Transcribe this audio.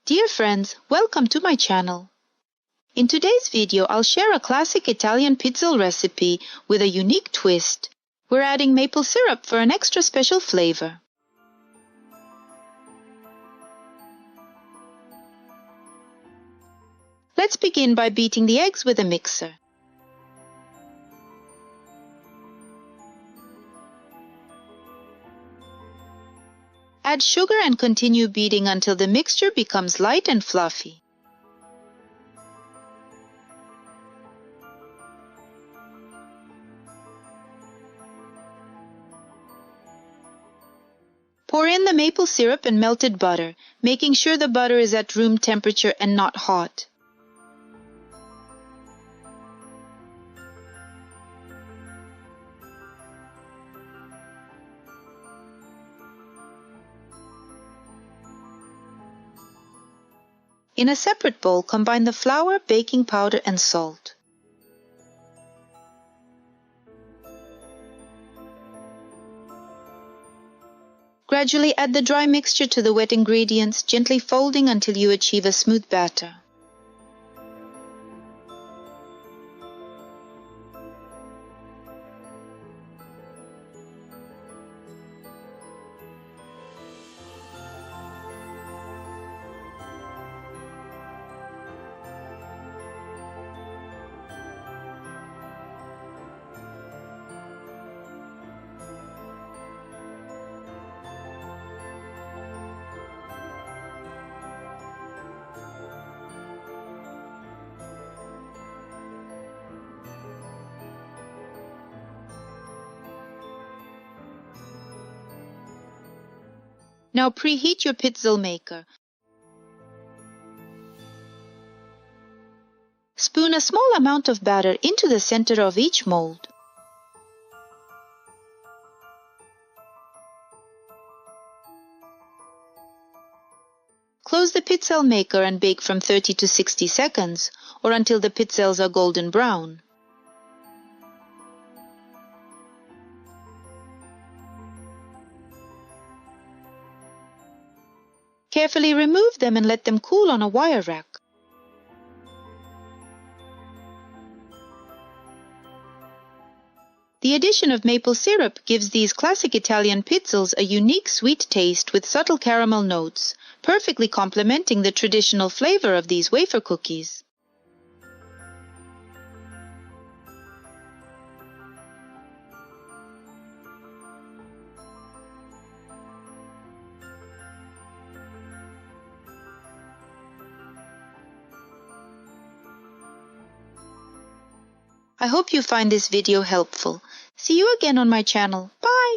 Dear friends, welcome to my channel. In today's video, I'll share a classic Italian pizzelle recipe with a unique twist. We're adding maple syrup for an extra special flavor. Let's begin by beating the eggs with a mixer. Add sugar and continue beating until the mixture becomes light and fluffy. Pour in the maple syrup and melted butter, making sure the butter is at room temperature and not hot. In a separate bowl, combine the flour, baking powder, and salt. Gradually add the dry mixture to the wet ingredients, gently folding until you achieve a smooth batter. Now preheat your pizzelle maker. Spoon a small amount of batter into the center of each mold. Close the pizzelle maker and bake from 30 to 60 seconds, or until the pizzelles are golden brown. Carefully remove them and let them cool on a wire rack. The addition of maple syrup gives these classic Italian pizzelles a unique sweet taste with subtle caramel notes, perfectly complementing the traditional flavor of these wafer cookies. I hope you find this video helpful. See you again on my channel. Bye!